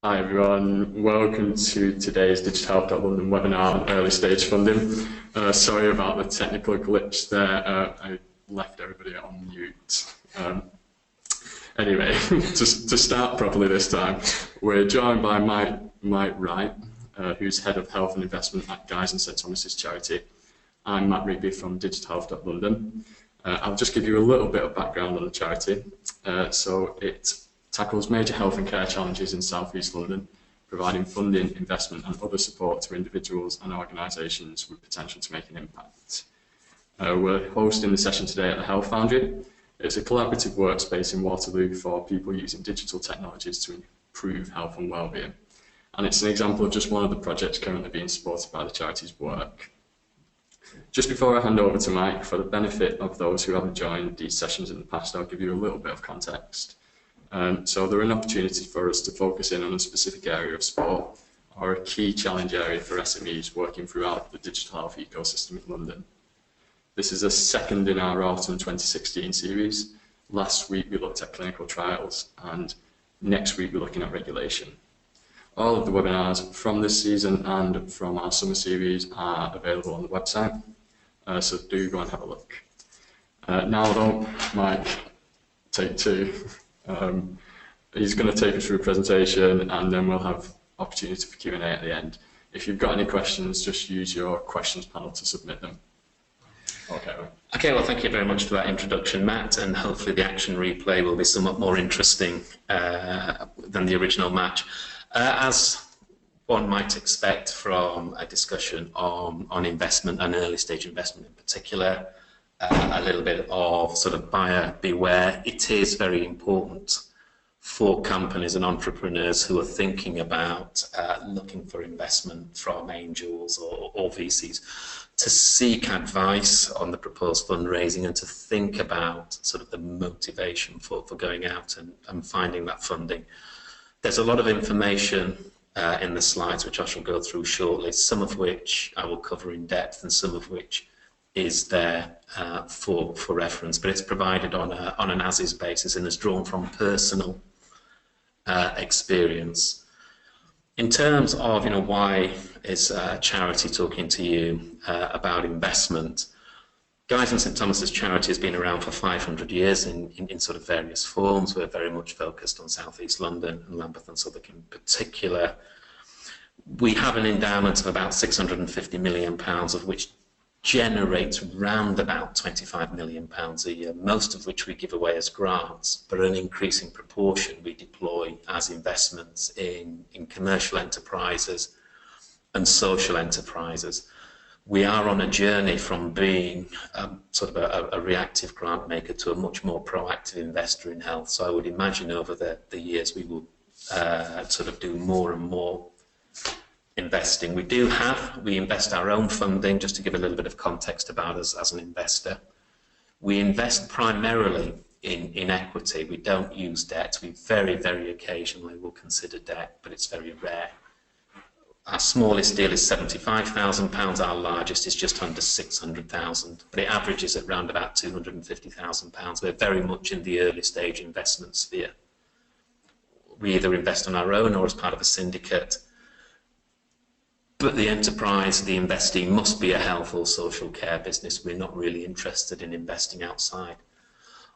Hi everyone, welcome to today's DigitalHealth.London webinar on early stage funding. Sorry about the technical glitch there, I left everybody on mute. Anyway, to start properly this time, we're joined by Mike Wright, who's Head of Health and Investment at Guy's and St Thomas's Charity. I'm Matt Rigby from DigitalHealth.London. I'll just give you a little bit of background on the charity. So it tackles major health and care challenges in South East London, providing funding, investment and other support to individuals and organisations with potential to make an impact. We're hosting the session today at the Health Foundry. It's a collaborative workspace in Waterloo for people using digital technologies to improve health and wellbeing. And it's an example of just one of the projects currently being supported by the charity's work. Just before I hand over to Mike, for the benefit of those who haven't joined these sessions in the past, I'll give you a little bit of context. So they're an opportunity for us to focus in on a specific area of sport or a key challenge area for SMEs working throughout the digital health ecosystem in London. This is a second in our autumn 2016 series. Last week we looked at clinical trials and next week we're looking at regulation. All of the webinars from this season and from our summer series are available on the website, so do go and have a look. Now though, Mike, take two. He's going to take us through a presentation and then we'll have opportunity for Q&A at the end. If you've got any questions, just use your questions panel to submit them. Okay, well, thank you very much for that introduction, Matt, and hopefully the action replay will be somewhat more interesting than the original match. As one might expect from a discussion on investment and early stage investment in particular, a little bit of sort of buyer beware. It is very important for companies and entrepreneurs who are thinking about looking for investment from angels or VCs to seek advice on the proposed fundraising and to think about sort of the motivation for going out and finding that funding. There's a lot of information in the slides which I shall go through shortly, some of which I will cover in depth and some of which is there for reference, but it's provided on an as-is basis and is drawn from personal experience. In terms of why is a charity talking to you about investment, Guy's and St Thomas's Charity has been around for 500 years in sort of various forms. We're very much focused on South East London and Lambeth and Southwark in particular. We have an endowment of about £650 million, of which generates round about £25 million a year, most of which we give away as grants, but an increasing proportion we deploy as investments in commercial enterprises and social enterprises. We are on a journey from being sort of a reactive grant maker to a much more proactive investor in health. So I would imagine over the years we will sort of do more and more investing. We invest our own funding, just to give a little bit of context about us as an investor. We invest primarily in equity. We don't use debt. We very, very occasionally will consider debt, but it's very rare. Our smallest deal is £75,000, our largest is just under £600,000, but it averages at around about £250,000. We're very much in the early stage investment sphere. We either invest on our own or as part of a syndicate. But the enterprise, the investee, must be a health or social care business. We're not really interested in investing outside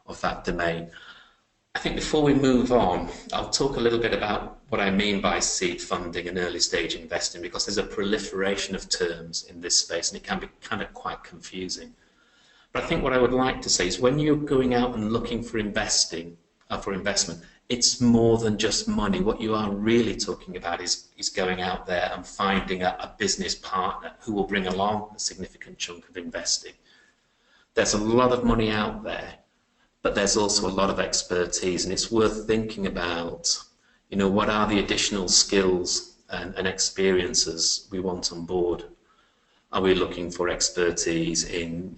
of that domain. I think before we move on, I'll talk a little bit about what I mean by seed funding and early stage investing, because there's a proliferation of terms in this space and it can be kind of quite confusing. But I think what I would like to say is when you're going out and looking for investment, it's more than just money. What you are really talking about is going out there and finding a business partner who will bring along a significant chunk of investing. There's a lot of money out there, but there's also a lot of expertise, and it's worth thinking about, what are the additional skills and experiences we want on board. Are we looking for expertise in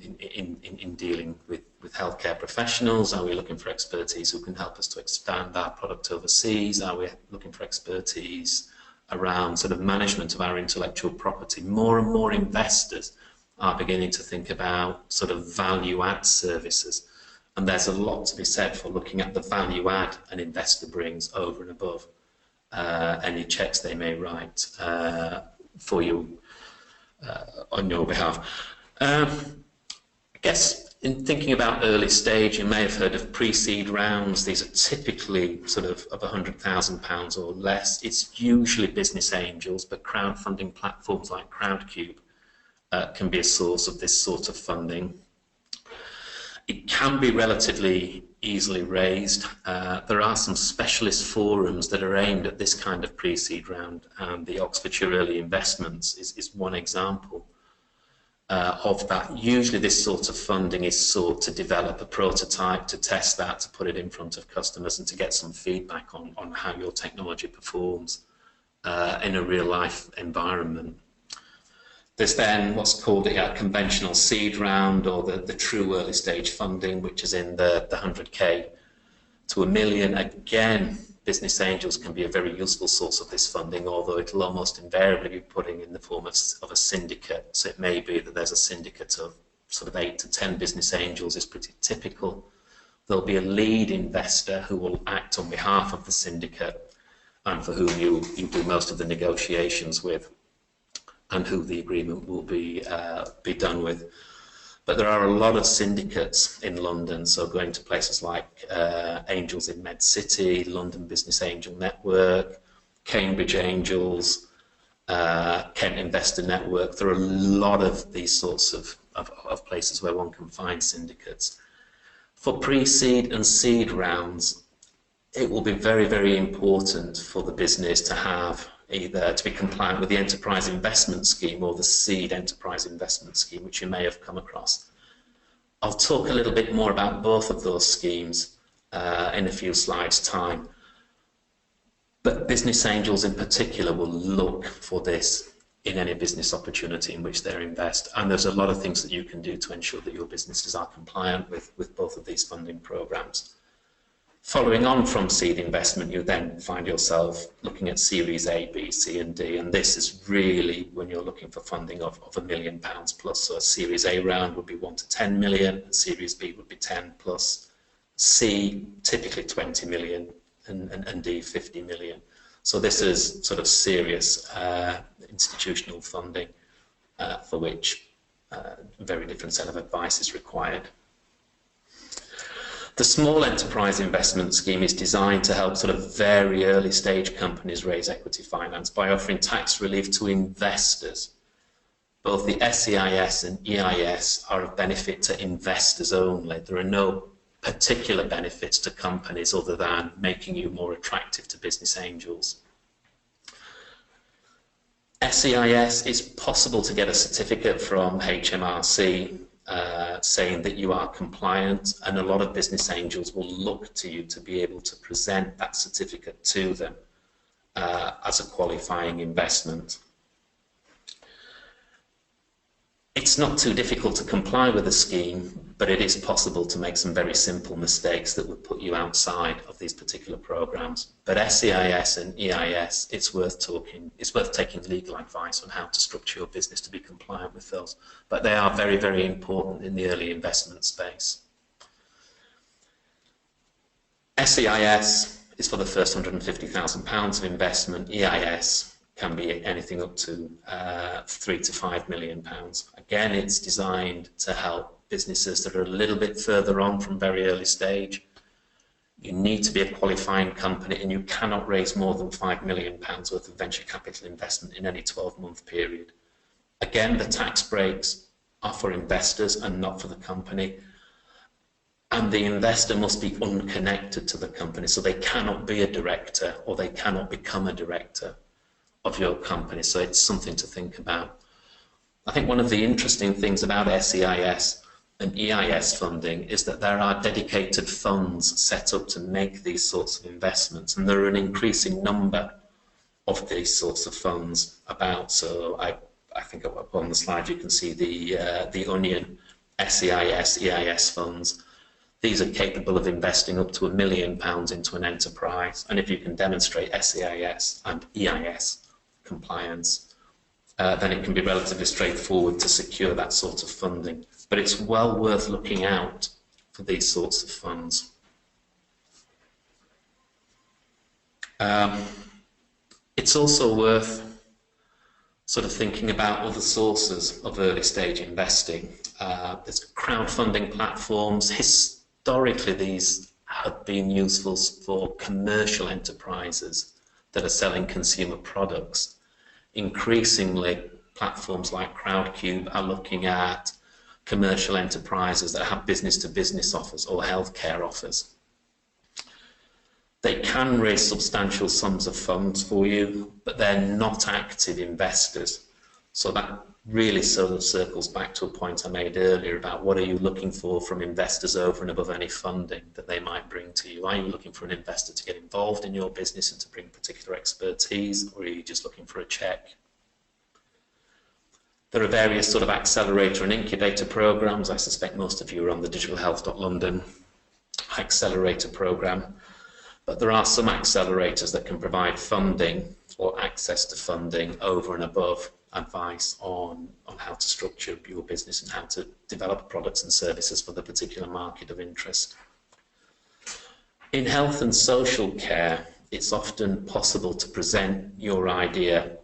dealing with healthcare professionals? Are we looking for expertise who can help us to expand our product overseas? Are we looking for expertise around sort of management of our intellectual property? More and more investors are beginning to think about sort of value add services. And there's a lot to be said for looking at the value add an investor brings over and above any checks they may write for you on your behalf. I guess in thinking about early stage, you may have heard of pre-seed rounds. These are typically sort of £100,000 or less. It's usually business angels, but crowdfunding platforms like Crowdcube can be a source of this sort of funding. It can be relatively easily raised. There are some specialist forums that are aimed at this kind of pre-seed round, and the Oxfordshire Early Investments is one example of that. Usually this sort of funding is sought to develop a prototype, to test that, to put it in front of customers and to get some feedback on how your technology performs in a real-life environment. There's then what's called a conventional seed round, or the true early stage funding, which is in the 100k to $1 million. Again, business angels can be a very useful source of this funding, although it'll almost invariably be putting in the form of a syndicate. So it may be that there's a syndicate of sort of 8 to 10 business angels is pretty typical. There'll be a lead investor who will act on behalf of the syndicate and for whom you do most of the negotiations with, and who the agreement will be done with. But there are a lot of syndicates in London, so going to places like Angels in Med City, London Business Angel Network, Cambridge Angels, Kent Investor Network. There are a lot of these sorts of places where one can find syndicates. For pre-seed and seed rounds, it will be very, very important for the business to have either to be compliant with the Enterprise Investment Scheme or the Seed Enterprise Investment Scheme, which you may have come across. I'll talk a little bit more about both of those schemes in a few slides' time. But business angels in particular will look for this in any business opportunity in which they invest. And there's a lot of things that you can do to ensure that your businesses are compliant with both of these funding programs. Following on from seed investment, you then find yourself looking at Series A, B, C and D, and this is really when you're looking for funding of £1 million plus. So a Series A round would be 1 to 10 million, and Series B would be 10 plus, C typically 20 million, and D 50 million. So this is sort of serious institutional funding for which a very different set of advice is required. The Small Enterprise Investment Scheme is designed to help sort of very early stage companies raise equity finance by offering tax relief to investors. Both the SEIS and EIS are of benefit to investors only. There are no particular benefits to companies other than making you more attractive to business angels. SEIS, is possible to get a certificate from HMRC saying that you are compliant, and a lot of business angels will look to you to be able to present that certificate to them as a qualifying investment. It's not too difficult to comply with the scheme, but it is possible to make some very simple mistakes that would put you outside of these particular programs. But SEIS and EIS, it's worth taking legal advice on how to structure your business to be compliant with those. But they are very, very important in the early investment space. SEIS is for the first £150,000 of investment. EIS can be anything up to £3 to £5 million. Again, it's designed to help businesses that are a little bit further on from very early stage. You need to be a qualifying company, and you cannot raise more than £5 million worth of venture capital investment in any 12-month period. Again, the tax breaks are for investors and not for the company. And the investor must be unconnected to the company, so they cannot be a director or they cannot become a director of your company. So it's something to think about. I think one of the interesting things about SEIS and EIS funding is that there are dedicated funds set up to make these sorts of investments, and there are an increasing number of these sorts of funds about. So I think up on the slide you can see the Onion SEIS, EIS funds. These are capable of investing up to £1 million into an enterprise, and if you can demonstrate SEIS and EIS compliance, then it can be relatively straightforward to secure that sort of funding. But it's well worth looking out for these sorts of funds. It's also worth sort of thinking about other sources of early stage investing. There's crowdfunding platforms. Historically, these have been useful for commercial enterprises that are selling consumer products. Increasingly, platforms like Crowdcube are looking at commercial enterprises that have business-to-business offers or healthcare offers. They can raise substantial sums of funds for you, but they're not active investors. So that really sort of circles back to a point I made earlier about what are you looking for from investors over and above any funding that they might bring to you. Are you looking for an investor to get involved in your business and to bring particular expertise, or are you just looking for a check? There are various sort of accelerator and incubator programs. I suspect most of you are on the DigitalHealth.London accelerator program. But there are some accelerators that can provide funding or access to funding over and above advice on how to structure your business and how to develop products and services for the particular market of interest. In health and social care, it's often possible to present your idea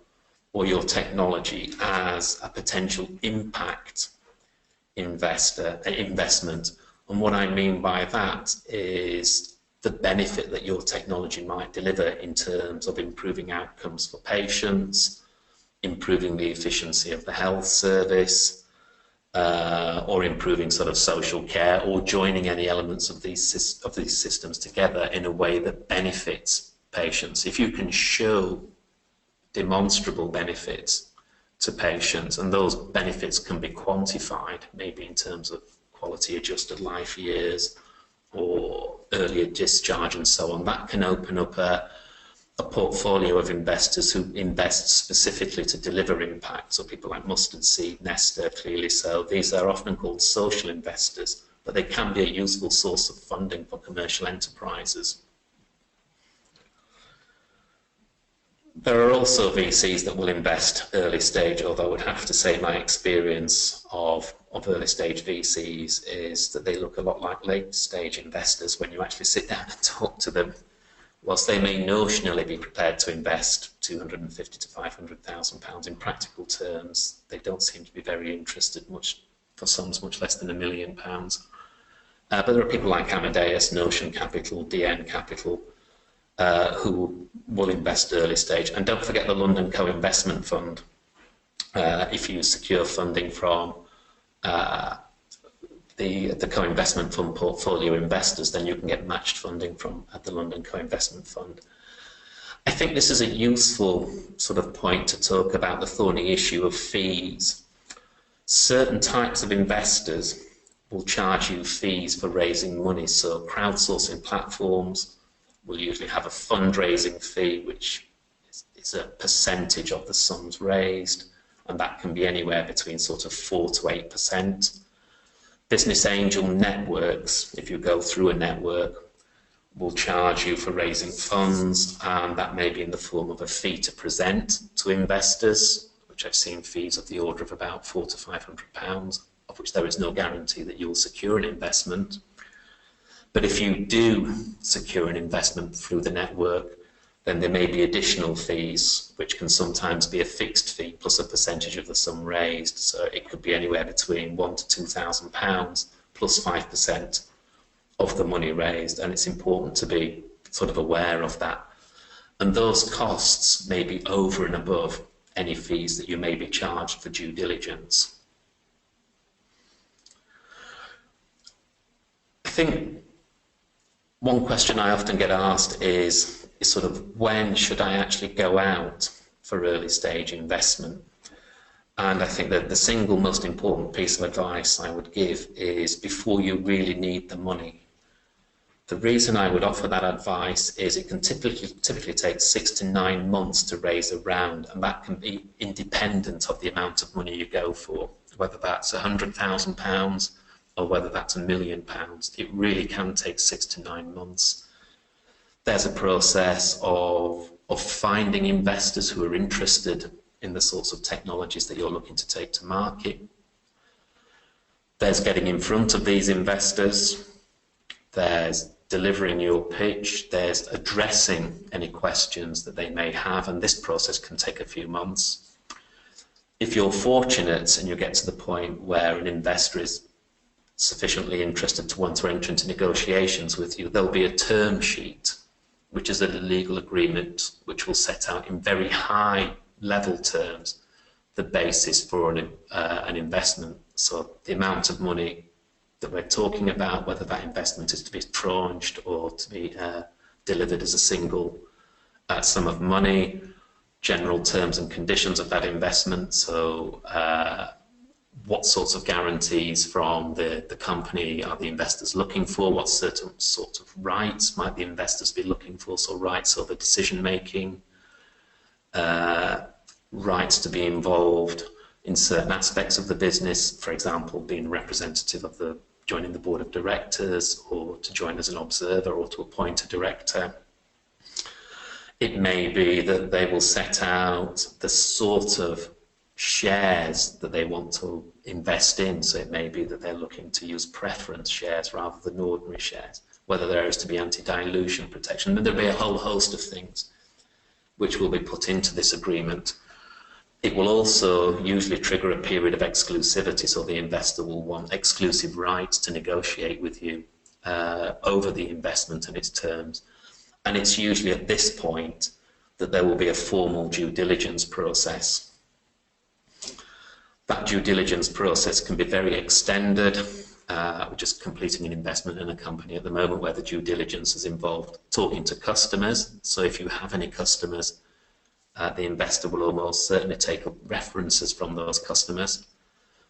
or your technology as a potential impact investment. And what I mean by that is the benefit that your technology might deliver in terms of improving outcomes for patients, improving the efficiency of the health service, or improving sort of social care, or joining any elements of these systems together in a way that benefits patients. If you can show demonstrable benefits to patients, and those benefits can be quantified, maybe in terms of quality adjusted life years, or earlier discharge and so on, that can open up a portfolio of investors who invest specifically to deliver impact. So people like Mustard Seed, Nesta, clearly so. These are often called social investors, but they can be a useful source of funding for commercial enterprises. There are also VCs that will invest early stage, although I would have to say my experience of early stage VCs is that they look a lot like late stage investors when you actually sit down and talk to them. Whilst they may notionally be prepared to invest £250,000 to £500,000 in practical terms, they don't seem to be very interested, much for sums much less than £1 million. But there are people like Amadeus, Notion Capital, DN Capital, who will invest early stage. And don't forget the London Co-Investment Fund. If you secure funding from the co-investment fund portfolio investors, then you can get matched funding from the London Co-Investment Fund. I think this is a useful sort of point to talk about the thorny issue of fees. Certain types of investors will charge you fees for raising money. So crowdsourcing platforms will usually have a fundraising fee, which is a percentage of the sums raised, and that can be anywhere between sort of 4 to 8%. Business angel networks, if you go through a network, will charge you for raising funds, and that may be in the form of a fee to present to investors, which I've seen fees of the order of about £400 to £500, of which there is no guarantee that you'll secure an investment. But if you do secure an investment through the network, then there may be additional fees, which can sometimes be a fixed fee plus a percentage of the sum raised. So it could be anywhere between £1,000 to £2,000 plus 5% of the money raised. And it's important to be sort of aware of that. And those costs may be over and above any fees that you may be charged for due diligence. I think one question I often get asked is sort of when should I actually go out for early stage investment? And I think that the single most important piece of advice I would give is before you really need the money. The reason I would offer that advice is it can typically take 6 to 9 months to raise a round, and that can be independent of the amount of money you go for, whether that's £100,000 or whether that's £1 million. It really can take 6 to 9 months. There's a process of finding investors who are interested in the sorts of technologies that you're looking to take to market. There's getting in front of these investors. There's delivering your pitch, there's addressing any questions that they may have, and this process can take a few months. If you're fortunate and you get to the point where an investor is sufficiently interested to want to enter into negotiations with you, there'll be a term sheet, which is a legal agreement which will set out in very high level terms the basis for an investment. So the amount of money that we're talking about, whether that investment is to be tranched or to be delivered as a single sum of money, general terms and conditions of that investment. So what sorts of guarantees from the company are the investors looking for? What certain sorts of rights might the investors be looking for? So rights over decision making, rights to be involved in certain aspects of the business, for example, being representative of joining the board of directors, or to join as an observer, or to appoint a director. It may be that they will set out the sort of shares that they want to invest in. So it may be that they're looking to use preference shares rather than ordinary shares, whether there is to be anti-dilution protection. And there'll be a whole host of things which will be put into this agreement. It will also usually trigger a period of exclusivity, so the investor will want exclusive rights to negotiate with you over the investment and its terms. And it's usually at this point that there will be a formal due diligence process. That due diligence process can be very extended. We're just completing an investment in a company at the moment where the due diligence is involved talking to customers. So if you have any customers, the investor will almost certainly take up references from those customers.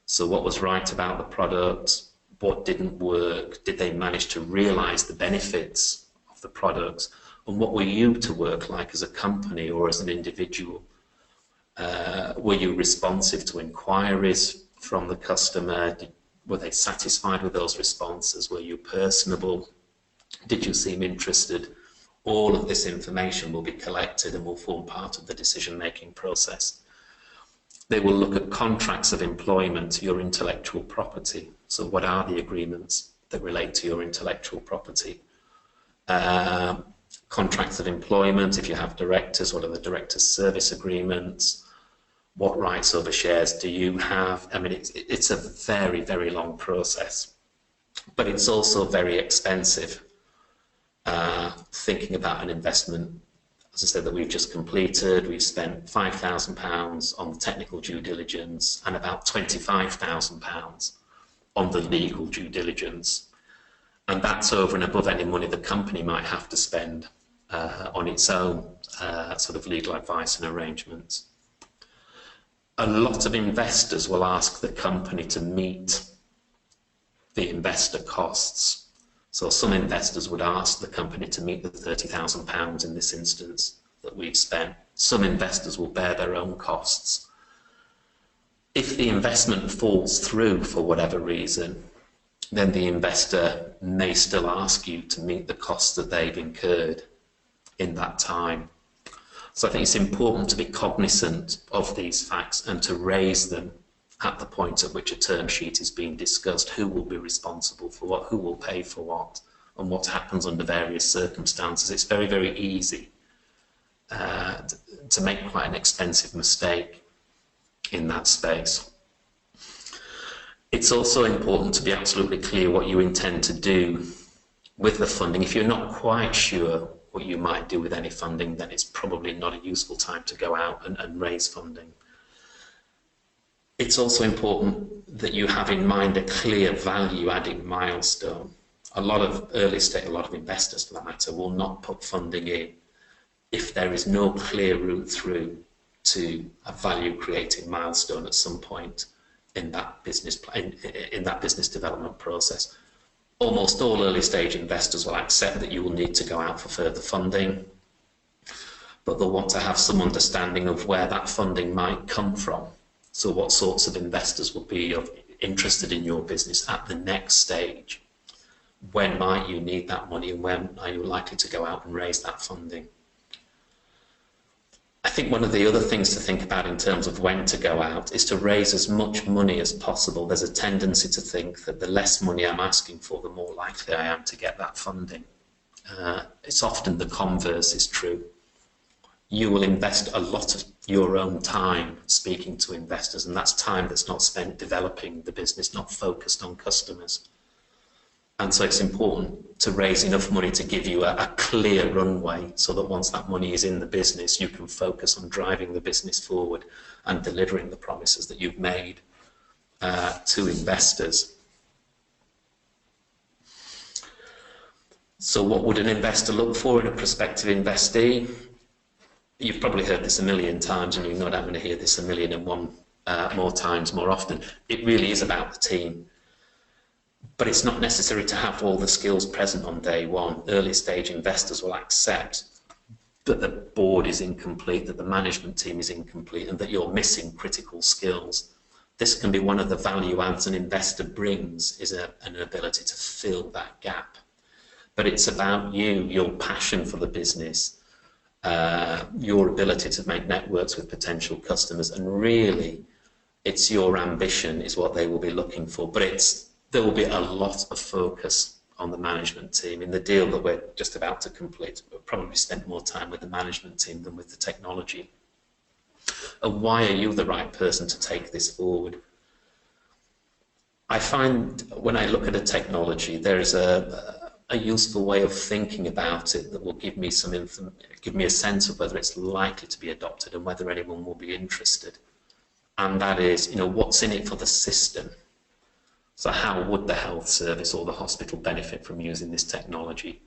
So what was right about the product? What didn't work? Did they manage to realize the benefits of the products? And what were you to work like as a company or as an individual? Were you responsive to inquiries from the customer? Were they satisfied with those responses? Were you personable? Did you seem interested? All of this information will be collected and will form part of the decision-making process. They will look at contracts of employment, your intellectual property. So what are the agreements that relate to your intellectual property? Contracts of employment, if you have directors, what are the directors' service agreements? What rights over shares do you have? I mean, it's a very, very long process, but it's also very expensive. Thinking about an investment, as I said, that we've just completed, we've spent £5,000 on the technical due diligence and about £25,000 on the legal due diligence. And that's over and above any money the company might have to spend on its own sort of legal advice and arrangements. A lot of investors will ask the company to meet the investor costs. So some investors would ask the company to meet the £30,000 in this instance that we've spent. Some investors will bear their own costs. If the investment falls through for whatever reason, then the investor may still ask you to meet the costs that they've incurred in that time. So I think it's important to be cognizant of these facts and to raise them at the point at which a term sheet is being discussed. Who will be responsible for what, who will pay for what, and what happens under various circumstances. It's very, very easy to make quite an expensive mistake in that space. It's also important to be absolutely clear what you intend to do with the funding. If you're not quite sure what you might do with any funding, then it's probably not a useful time to go out and raise funding. It's also important that you have in mind a clear value-adding milestone. A lot of investors, for that matter, will not put funding in if there is no clear route through to a value-creating milestone at some point in that business development process. Almost all early-stage investors will accept that you will need to go out for further funding, but they'll want to have some understanding of where that funding might come from. So what sorts of investors will be interested in your business at the next stage? When might you need that money, and when are you likely to go out and raise that funding? I think one of the other things to think about in terms of when to go out is to raise as much money as possible. There's a tendency to think that the less money I'm asking for, the more likely I am to get that funding. It's often the converse is true. You will invest a lot of your own time speaking to investors, and that's time that's not spent developing the business, not focused on customers. And so it's important to raise enough money to give you a clear runway so that once that money is in the business, you can focus on driving the business forward and delivering the promises that you've made to investors. So what would an investor look for in a prospective investee? You've probably heard this a million times, and you're no doubt going to hear this a million and one more times more often. It really is about the team. But it's not necessary to have all the skills present on day one. Early stage investors will accept that the board is incomplete, that the management team is incomplete, and that you're missing critical skills. This can be one of the value adds an investor brings, is an ability to fill that gap. But it's about you, your passion for the business, your ability to make networks with potential customers, and really it's your ambition is what they will be looking for. But there will be a lot of focus on the management team. In the deal that we're just about to complete, we'll probably spend more time with the management team than with the technology. And why are you the right person to take this forward? I find when I look at a technology, there is a useful way of thinking about it that will give me a sense of whether it's likely to be adopted and whether anyone will be interested. And that is, what's in it for the system? So how would the health service or the hospital benefit from using this technology?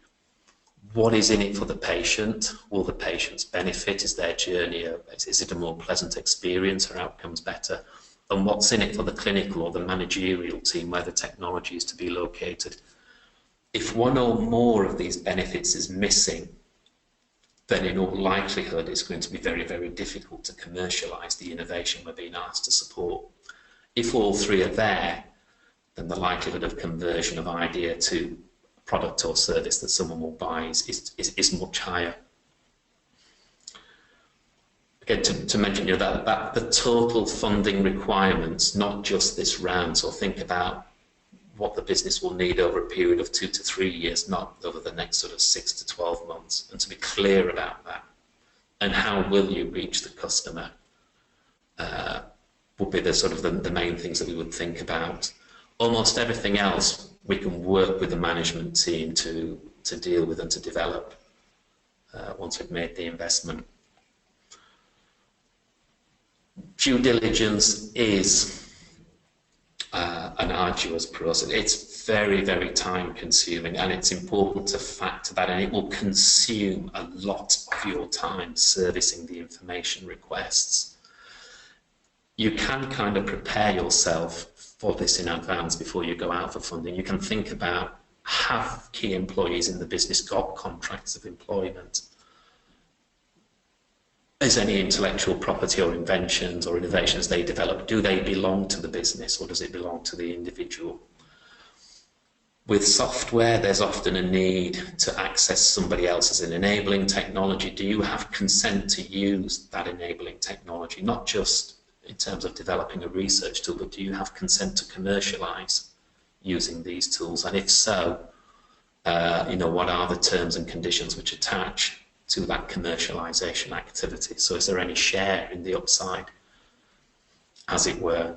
What is in it for the patient? Will the patients benefit? Is their journey, is it a more pleasant experience or outcomes better? And what's in it for the clinical or the managerial team where the technology is to be located? If one or more of these benefits is missing, then in all likelihood it's going to be very, very difficult to commercialise the innovation we're being asked to support. If all three are there, then the likelihood of conversion of idea to product or service that someone will buy is much higher. Again, to mention that the total funding requirements, not just this round, so think about what the business will need over a period of 2 to 3 years, not over the next sort of 6 to 12 months, and to be clear about that. And how will you reach the customer would be the sort of the main things that we would think about. Almost everything else we can work with the management team to deal with and to develop once we've made the investment. Due diligence is an arduous process. It's very, very time consuming, and it's important to factor that in. It will consume a lot of your time servicing the information requests. You can kind of prepare yourself for this in advance before you go out for funding. You can think about, have key employees in the business got contracts of employment? Is any intellectual property or inventions or innovations they develop, do they belong to the business or does it belong to the individual? With software, there's often a need to access somebody else as an enabling technology. Do you have consent to use that enabling technology? Not just in terms of developing a research tool, but do you have consent to commercialize using these tools? And if so, what are the terms and conditions which attach to that commercialization activity? So is there any share in the upside, as it were?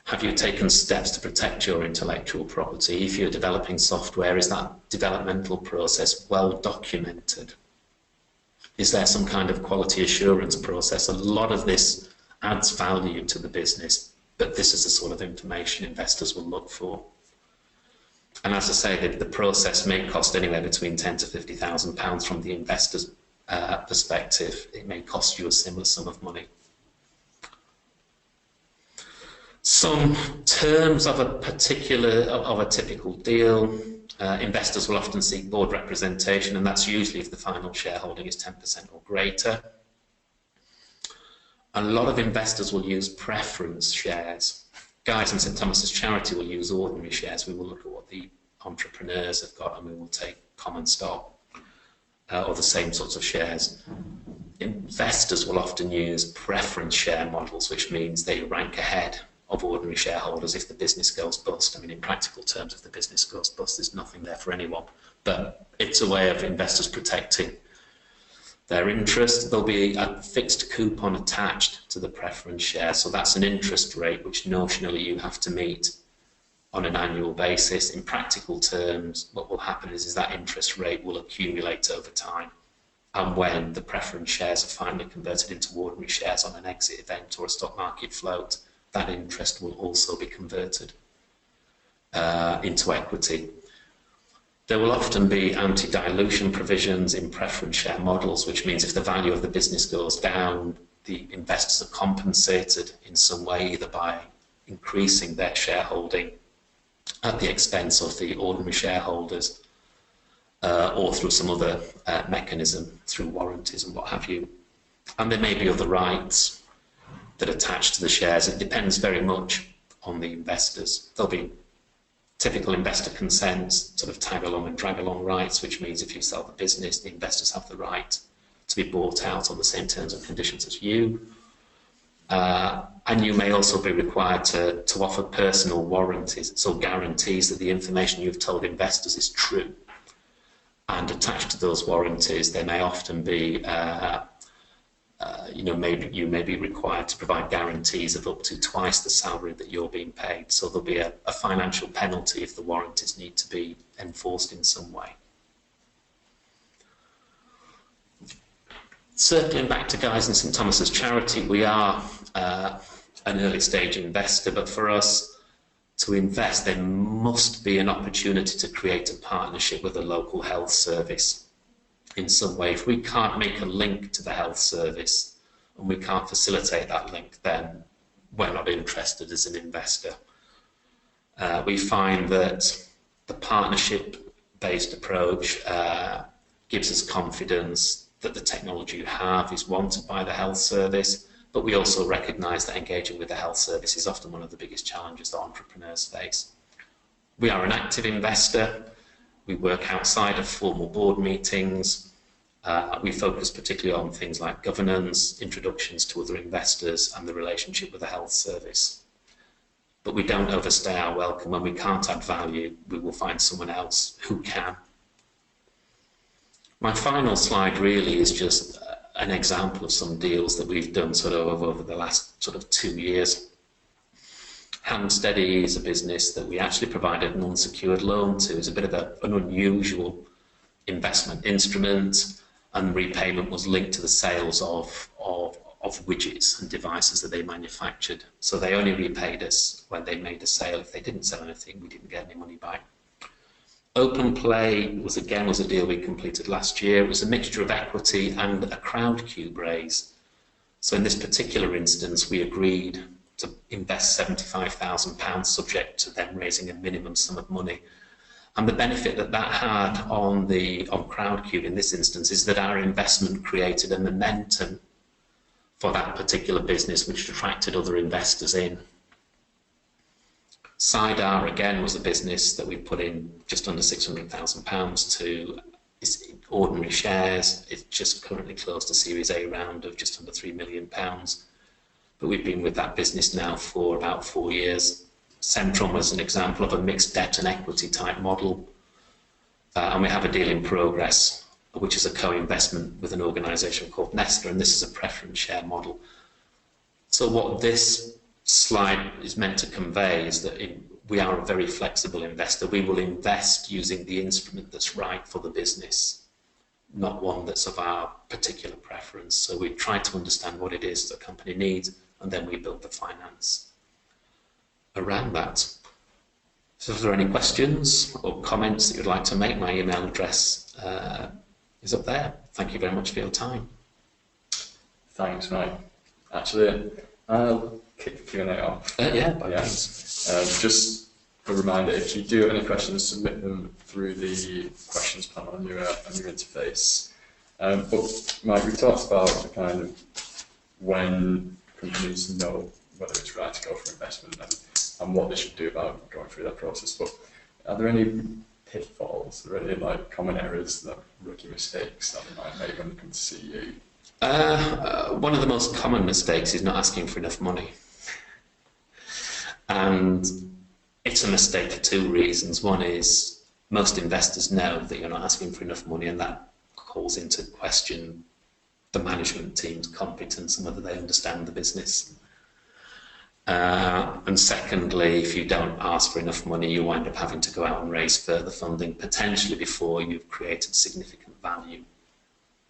Have you taken steps to protect your intellectual property? If you're developing software, is that developmental process well documented? Is there some kind of quality assurance process? A lot of this adds value to the business, but this is the sort of information investors will look for. And as I say, the process may cost anywhere between £10,000 to £50,000 from the investor's perspective. It may cost you a similar sum of money. Some terms of a typical deal. Investors will often seek board representation, and that's usually if the final shareholding is 10% or greater. A lot of investors will use preference shares. Guys in St Thomas's Charity will use ordinary shares. We will look at what the entrepreneurs have got and we will take common stock or the same sorts of shares. Investors will often use preference share models, which means they rank ahead of ordinary shareholders if the business goes bust. I mean, in practical terms, if the business goes bust, there's nothing there for anyone. But it's a way of investors protecting their interest. There'll be a fixed coupon attached to the preference share, so that's an interest rate which notionally you have to meet on an annual basis. In practical terms, what will happen is that interest rate will accumulate over time, and when the preference shares are finally converted into ordinary shares on an exit event or a stock market float, that interest will also be converted into equity. There will often be anti-dilution provisions in preference share models, which means if the value of the business goes down, the investors are compensated in some way, either by increasing their shareholding at the expense of the ordinary shareholders, or through some other mechanism, through warranties and what have you. And there may be other rights that attach to the shares. It depends very much on the investors. There'll be typical investor consents, sort of tag along and drag along rights, which means if you sell the business, the investors have the right to be bought out on the same terms and conditions as you. And you may also be required to offer personal warranties, so guarantees that the information you've told investors is true. And attached to those warranties, there may often be, you may be required to provide guarantees of up to twice the salary that you're being paid. So there'll be a financial penalty if the warranties need to be enforced in some way. Circling back to Guy's and St Thomas's charity, we are an early stage investor, but for us to invest, there must be an opportunity to create a partnership with a local health service in some way. If we can't make a link to the health service and we can't facilitate that link, then we're not interested as an investor. We find that the partnership-based approach gives us confidence that the technology you have is wanted by the health service, but we also recognise that engaging with the health service is often one of the biggest challenges that entrepreneurs face. We are an active investor. We work outside of formal board meetings. We focus particularly on things like governance, introductions to other investors, and the relationship with the health service. But we don't overstay our welcome. When we can't add value, we will find someone else who can. My final slide really is just an example of some deals that we've done sort of over the last 2 years. Handsteady is a business that we actually provided an unsecured loan to. It's a bit of an unusual investment instrument, and repayment was linked to the sales of widgets and devices that they manufactured. So they only repaid us when they made a sale. If they didn't sell anything, we didn't get any money back. Open Play was a deal we completed last year. It was a mixture of equity and a Crowdcube raise. So in this particular instance, we agreed to invest £75,000 subject to them raising a minimum sum of money. And the benefit that had on Crowdcube in this instance is that our investment created a momentum for that particular business, which attracted other investors in. Sidar, again, was a business that we put in just under £600,000 to ordinary shares. It's just currently closed a Series A round of just under £3 million. But we've been with that business now for about 4 years. Centron was an example of a mixed debt and equity type model. And we have a deal in progress, which is a co-investment with an organisation called Nesta, and this is a preference share model. So what this slide is meant to convey is that we are a very flexible investor. We will invest using the instrument that's right for the business, not one that's of our particular preference. So we try to understand what it is the company needs, and then we build the finance around that. So if there are any questions or comments that you'd like to make, my email address is up there. Thank you very much for your time. Thanks, Mike. Actually, I'll kick the Q&A off. Just a reminder, if you do have any questions, submit them through the questions panel on your interface. But Mike, we talked about the kind of when companies know whether it's right to go for investment and what they should do about going through that process. But are there any pitfalls? Are there any common errors, rookie mistakes that they might make when they come to see you? One of the most common mistakes is not asking for enough money. And it's a mistake for two reasons. One is most investors know that you're not asking for enough money, and that calls into question the management team's competence and whether they understand the business. And secondly, if you don't ask for enough money, you wind up having to go out and raise further funding, potentially before you've created significant value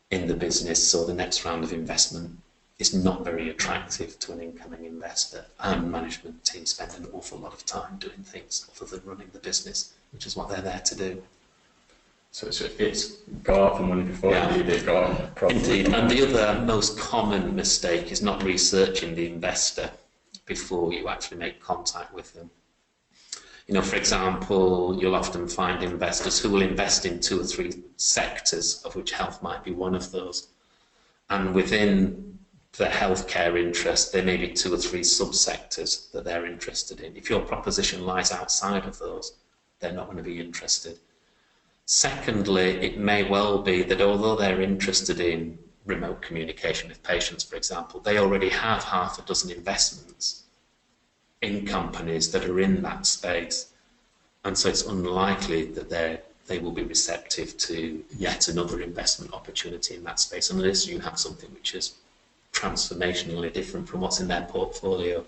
in the business. So the next round of investment is not very attractive to an incoming investor, and management team spend an awful lot of time doing things other than running the business, which is what they're there to do. So it's go out for money before you need it, go out properly. Indeed, and the other most common mistake is not researching the investor before you actually make contact with them. You know, for example, you'll often find investors who will invest in 2 or 3 sectors, of which health might be one of those. And within the healthcare interest, there may be 2 or 3 subsectors that they're interested in. If your proposition lies outside of those, they're not going to be interested. Secondly, it may well be that although they're interested in remote communication with patients, for example, they already have half a dozen investments in companies that are in that space. And so it's unlikely that they will be receptive to yet another investment opportunity in that space, unless you have something which is transformationally different from what's in their portfolio.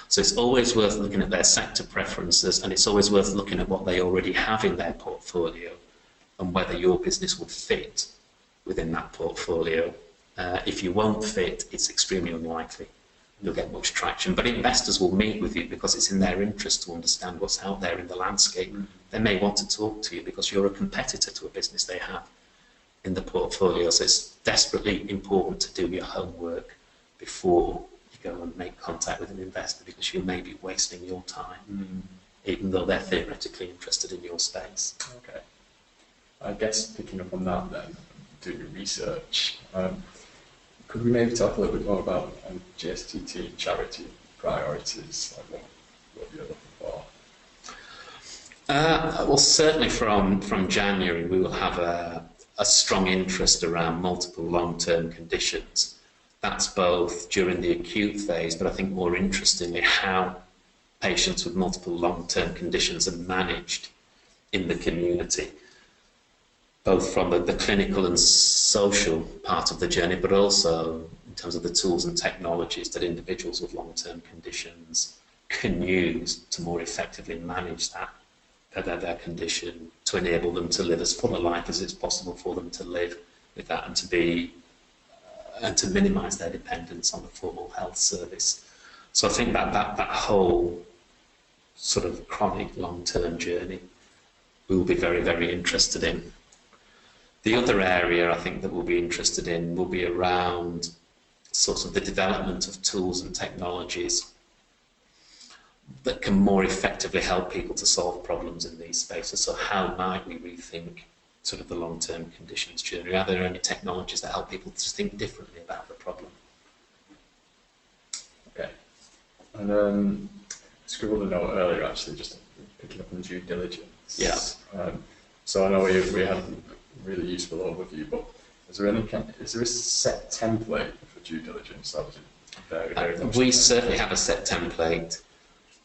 So it's always worth looking at their sector preferences, and it's always worth looking at what they already have in their portfolio and whether your business would fit within that portfolio. If you won't fit, it's extremely unlikely you'll get much traction. But investors will meet with you because it's in their interest to understand what's out there in the landscape. They may want to talk to you because you're a competitor to a business they have in the portfolio. So it's desperately important to do your homework before you go and make contact with an investor, because you may be wasting your time, even though they're theoretically interested in your space. Okay. I guess picking up on that then, do your research. Could we maybe talk a little bit more about GSTT charity priorities, like what you're looking for? Well, certainly from January, we will have a strong interest around multiple long-term conditions. That's both during the acute phase, but I think more interestingly, how patients with multiple long-term conditions are managed in the community, both from the clinical and social part of the journey, but also in terms of the tools and technologies that individuals with long-term conditions can use to more effectively manage their condition, to enable them to live as full a life as it's possible for them to live with that, and to minimise their dependence on the formal health service. So I think that whole sort of chronic long-term journey we will be very, very interested in. The other area I think that we'll be interested in will be around sort of the development of tools and technologies that can more effectively help people to solve problems in these spaces. So how might we rethink sort of the long-term conditions journey? Are there any technologies that help people to think differently about the problem? Okay. And scribbled a note earlier, actually, just picking up on due diligence. Yeah. So I know we had a really useful overview, but is there a set template for due diligence? That was very, very much we certainly have a set template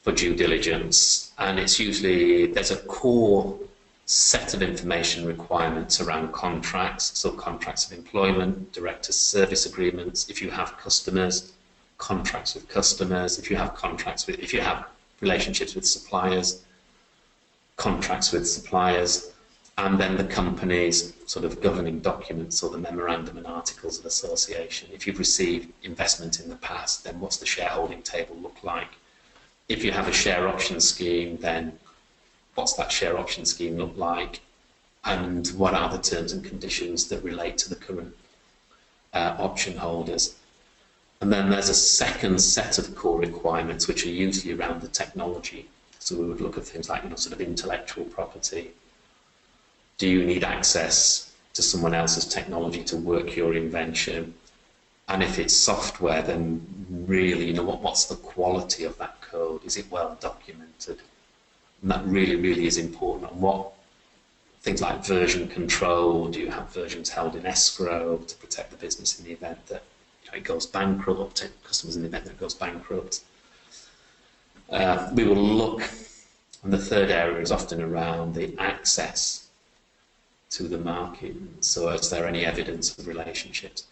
for due diligence, and it's usually, there's a core set of information requirements around contracts, so contracts of employment, directors' service agreements, if you have customers, contracts with customers, if you have relationships with suppliers, contracts with suppliers, and then the company's sort of governing documents, or the memorandum and articles of association. If you've received investment in the past, then what's the shareholding table look like? If you have a share option scheme, then what's that share option scheme look like? And what are the terms and conditions that relate to the current option holders? And then there's a second set of core requirements, which are usually around the technology. So we would look at things like, sort of intellectual property. Do you need access to someone else's technology to work your invention? And if it's software, then really, what's the quality of that code? Is it well documented? And that really, really is important. And what things like version control, do you have versions held in escrow to protect the business in the event that it goes bankrupt, customers in the event that it goes bankrupt? We will look, and the third area is often around the access to the market. So is there any evidence of relationships?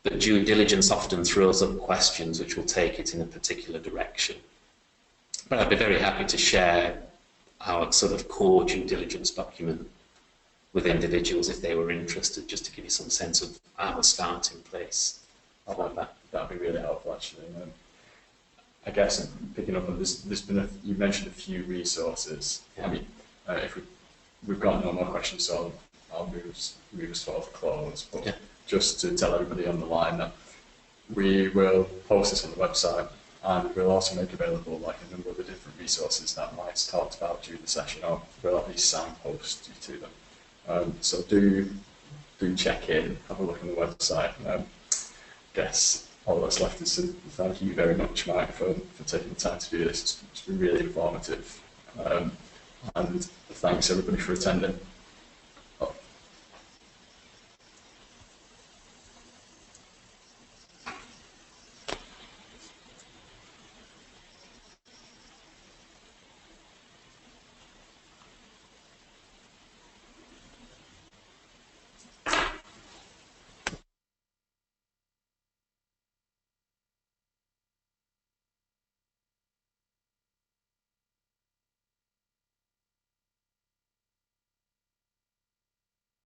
But due diligence often throws up questions which will take it in a particular direction. But I'd be very happy to share our sort of core due diligence document with individuals if they were interested, just to give you some sense of our starting place. Like that. That'd be really helpful, actually. I guess picking up on this, you mentioned a few resources. Yeah. I mean, if we've got no more questions, so I'll move us forward for close. But yeah, just to tell everybody on the line that we will post this on the website, and we'll also make available like a number of the different resources that Mike's talked about during the session, or we'll at least signpost you to them. So do check in, have a look on the website. Guess all that's left is to thank you very much, Mike, for taking the time to do this. It's been really informative. And thanks everybody for attending.